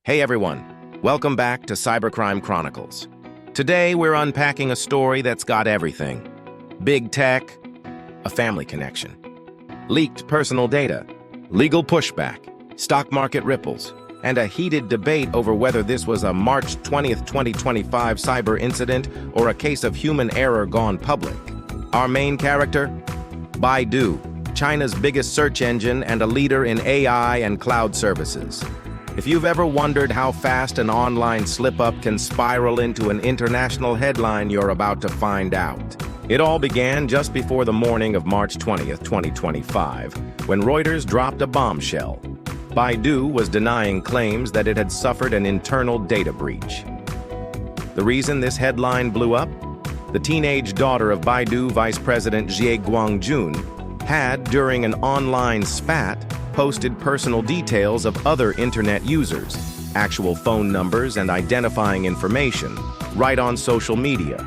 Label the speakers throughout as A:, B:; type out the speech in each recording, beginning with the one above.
A: Hey everyone, welcome back to Cybercrime Chronicles. Today we're unpacking a story that's got everything. Big tech, a family connection, leaked personal data, legal pushback, stock market ripples, and a heated debate over whether this was a March 20th, 2025 cyber incident or a case of human error gone public. Our main character? Baidu, China's biggest search engine and a leader in AI and cloud services. If you've ever wondered how fast an online slip-up can spiral into an international headline, you're about to find out. It all began just before the morning of March 20th, 2025, when Reuters dropped a bombshell. Baidu was denying claims that it had suffered an internal data breach. The reason this headline blew up? The teenage daughter of Baidu Vice President Xie Guangjun had, during an online spat, posted personal details of other internet users, actual phone numbers and identifying information, right on social media.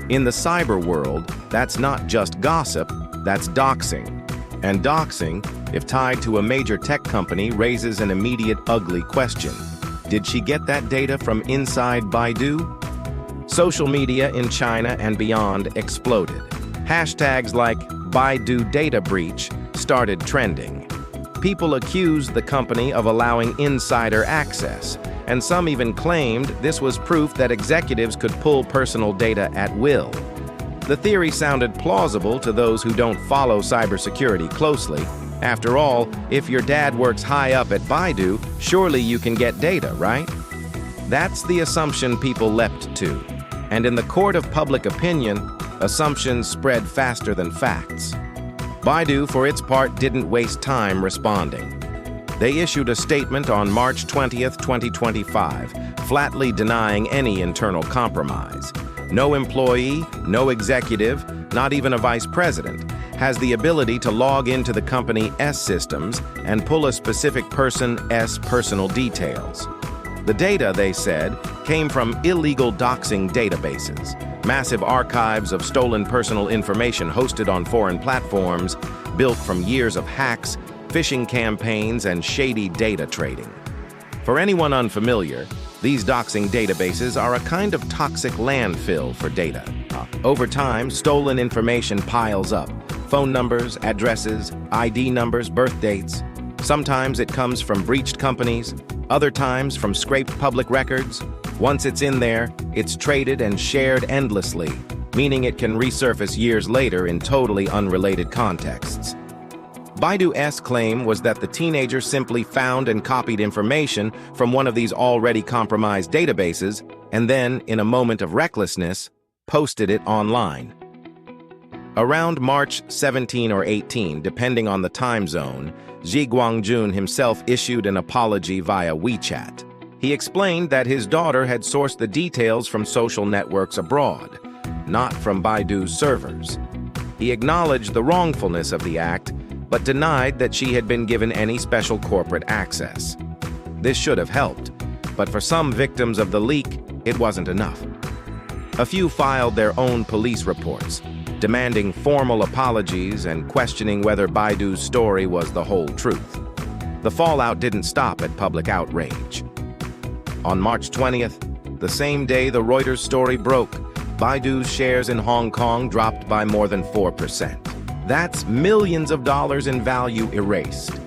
A: In the cyber world, that's not just gossip, that's doxing. And doxing, if tied to a major tech company, raises an immediate ugly question. Did she get that data from inside Baidu? Social media in China and beyond exploded. Hashtags like Baidu data breach started trending. People accused the company of allowing insider access, and some even claimed this was proof that executives could pull personal data at will. The theory sounded plausible to those who don't follow cybersecurity closely. After all, if your dad works high up at Baidu, surely you can get data, right? That's the assumption people leapt to. And in the court of public opinion, assumptions spread faster than facts. Baidu, for its part, didn't waste time responding. They issued a statement on March 20th, 2025, flatly denying any internal compromise. No employee, no executive, not even a vice president, has the ability to log into the company's systems and pull a specific person's personal details. The data, they said, came from illegal doxing databases, massive archives of stolen personal information hosted on foreign platforms, built from years of hacks, phishing campaigns, and shady data trading. For anyone unfamiliar, these doxing databases are a kind of toxic landfill for data. Over time, stolen information piles up. Phone numbers, addresses, ID numbers, birth dates. Sometimes it comes from breached companies, other times from scraped public records. Once it's in there, it's traded and shared endlessly, meaning it can resurface years later in totally unrelated contexts. Baidu's claim was that the teenager simply found and copied information from one of these already compromised databases and then, in a moment of recklessness, posted it online. Around March 17 or 18, depending on the time zone, Xie Guangjun himself issued an apology via WeChat. He explained that his daughter had sourced the details from social networks abroad, not from Baidu's servers. He acknowledged the wrongfulness of the act, but denied that she had been given any special corporate access. This should have helped, but for some victims of the leak, it wasn't enough. A few filed their own police reports, demanding formal apologies and questioning whether Baidu's story was the whole truth. The fallout didn't stop at public outrage. On March 20th, the same day the Reuters story broke, Baidu's shares in Hong Kong dropped by more than 4%. That's millions of dollars in value erased.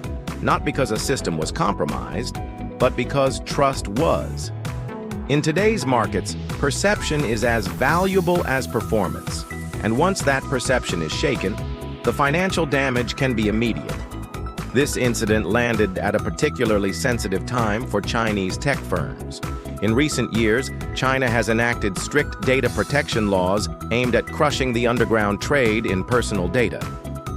A: Not because a system was compromised, but because trust was. In today's markets, perception is as valuable as performance. And once that perception is shaken, the financial damage can be immediate. This incident landed at a particularly sensitive time for Chinese tech firms. In recent years, China has enacted strict data protection laws aimed at crushing the underground trade in personal data.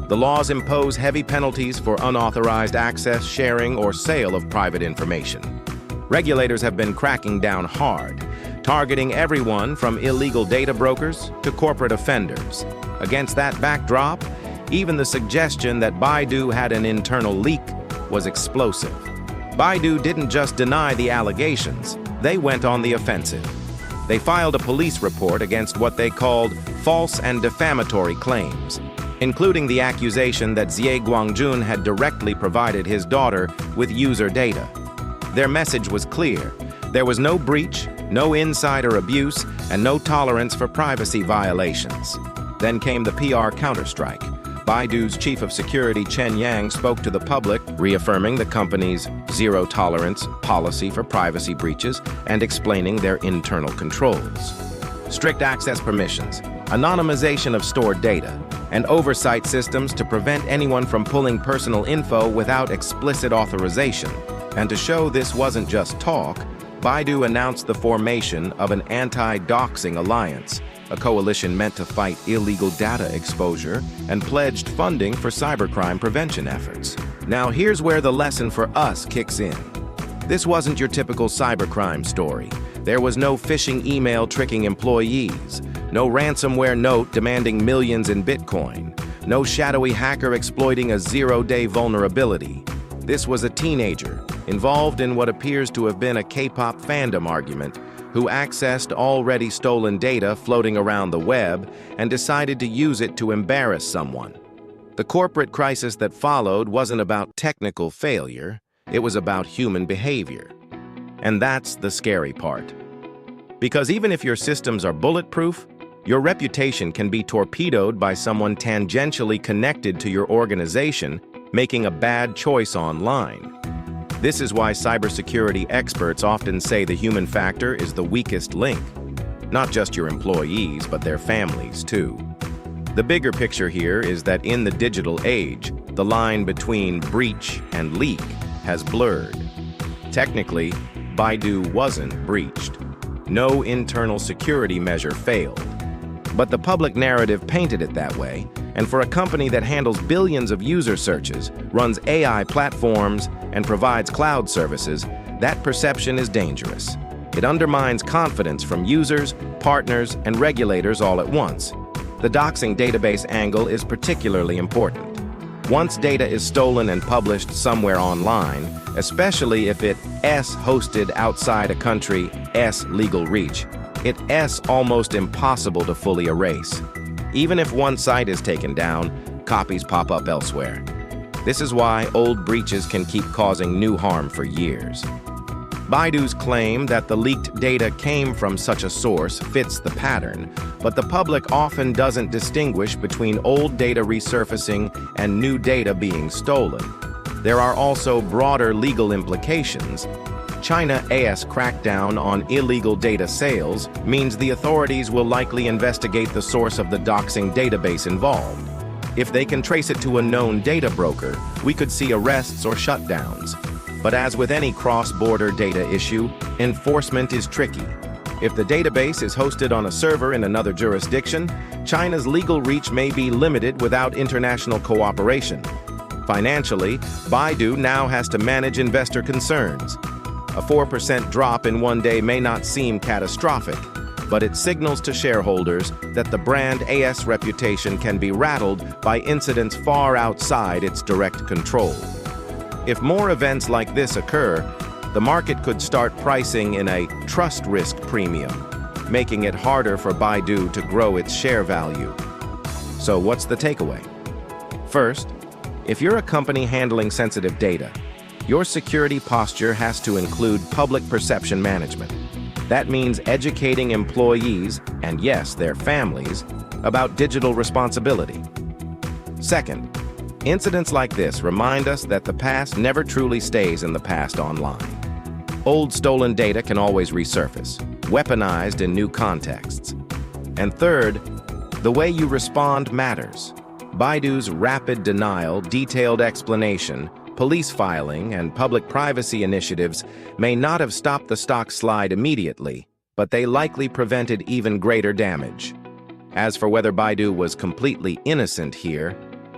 A: The laws impose heavy penalties for unauthorized access, sharing, or sale of private information. Regulators have been cracking down hard, targeting everyone from illegal data brokers to corporate offenders. Against that backdrop, even the suggestion that Baidu had an internal leak was explosive. Baidu didn't just deny the allegations, they went on the offensive. They filed a police report against what they called false and defamatory claims, including the accusation that Xie Guangjun had directly provided his daughter with user data. Their message was clear. There was no breach, no insider abuse, and no tolerance for privacy violations. Then came the PR counterstrike. Baidu's chief of security, Chen Yang, spoke to the public, reaffirming the company's zero-tolerance policy for privacy breaches and explaining their internal controls. Strict access permissions, anonymization of stored data, and oversight systems to prevent anyone from pulling personal info without explicit authorization. And to show this wasn't just talk, Baidu announced the formation of an anti-doxing alliance, a coalition meant to fight illegal data exposure, and pledged funding for cybercrime prevention efforts. Now here's where the lesson for us kicks in. This wasn't your typical cybercrime story. There was no phishing email tricking employees, no ransomware note demanding millions in Bitcoin, no shadowy hacker exploiting a zero-day vulnerability. This was a teenager involved in what appears to have been a K-pop fandom argument who accessed already stolen data floating around the web and decided to use it to embarrass someone. The corporate crisis that followed wasn't about technical failure, it was about human behavior. And that's the scary part. Because even if your systems are bulletproof, your reputation can be torpedoed by someone tangentially connected to your organization making a bad choice online. This is why cybersecurity experts often say the human factor is the weakest link. Not just your employees, but their families, too. The bigger picture here is that in the digital age, the line between breach and leak has blurred. Technically, Baidu wasn't breached. No internal security measure failed. But the public narrative painted it that way, and for a company that handles billions of user searches, runs AI platforms, and provides cloud services, that perception is dangerous. It undermines confidence from users, partners, and regulators all at once. The doxing database angle is particularly important. Once data is stolen and published somewhere online, especially if it's hosted outside a country's legal reach, it's almost impossible to fully erase. Even if one site is taken down, copies pop up elsewhere. This is why old breaches can keep causing new harm for years. Baidu's claim that the leaked data came from such a source fits the pattern, but the public often doesn't distinguish between old data resurfacing and new data being stolen. There are also broader legal implications. China's crackdown on illegal data sales means the authorities will likely investigate the source of the doxing database involved. If they can trace it to a known data broker, we could see arrests or shutdowns. But as with any cross-border data issue, enforcement is tricky. If the database is hosted on a server in another jurisdiction, China's legal reach may be limited without international cooperation. Financially, Baidu now has to manage investor concerns. A 4% drop in one day may not seem catastrophic, but it signals to shareholders that the brand's reputation can be rattled by incidents far outside its direct control. If more events like this occur, the market could start pricing in a trust risk premium, making it harder for Baidu to grow its share value. So what's the takeaway? First, if you're a company handling sensitive data, your security posture has to include public perception management. That means educating employees, and yes, their families, about digital responsibility. Second, incidents like this remind us that the past never truly stays in the past online. Old stolen data can always resurface, weaponized in new contexts. And third, the way you respond matters. Baidu's rapid denial, detailed explanation, police filing, and public privacy initiatives may not have stopped the stock slide immediately, but they likely prevented even greater damage. As for whether Baidu was completely innocent here,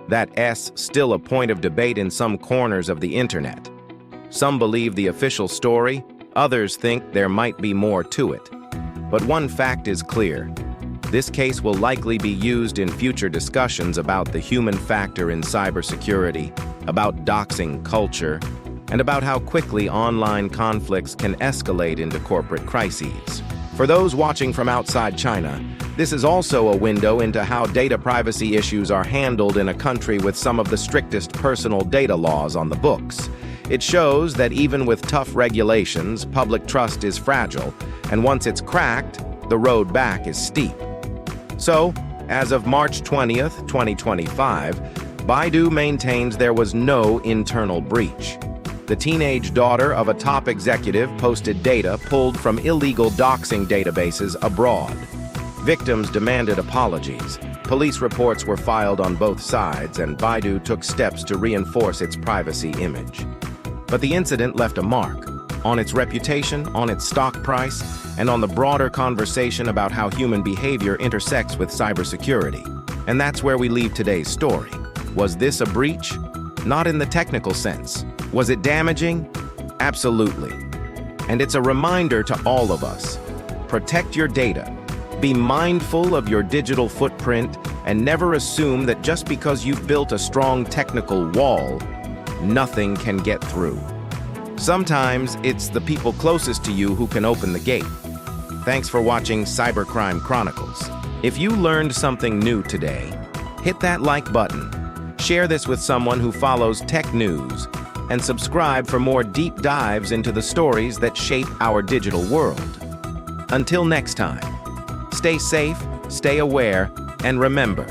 A: that's still a point of debate in some corners of the internet. Some believe the official story, others think there might be more to it. But one fact is clear. This case will likely be used in future discussions about the human factor in cybersecurity, about doxing culture, and about how quickly online conflicts can escalate into corporate crises. For those watching from outside China, this is also a window into how data privacy issues are handled in a country with some of the strictest personal data laws on the books. It shows that even with tough regulations, public trust is fragile, and once it's cracked, the road back is steep. So, as of March 20th, 2025, Baidu maintains there was no internal breach. The teenage daughter of a top executive posted data pulled from illegal doxing databases abroad. Victims demanded apologies. Police reports were filed on both sides, and Baidu took steps to reinforce its privacy image. But the incident left a mark on its reputation, on its stock price, and on the broader conversation about how human behavior intersects with cybersecurity. And that's where we leave today's story. Was this a breach? Not in the technical sense. Was it damaging? Absolutely. And it's a reminder to all of us. Protect your data. Be mindful of your digital footprint, and never assume that just because you've built a strong technical wall, nothing can get through. Sometimes it's the people closest to you who can open the gate. Thanks for watching Cybercrime Chronicles. If you learned something new today, hit that like button, share this with someone who follows tech news, and subscribe for more deep dives into the stories that shape our digital world. Until next time, stay safe, stay aware, and remember,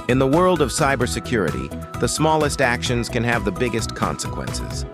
A: in the world of cybersecurity, the smallest actions can have the biggest consequences.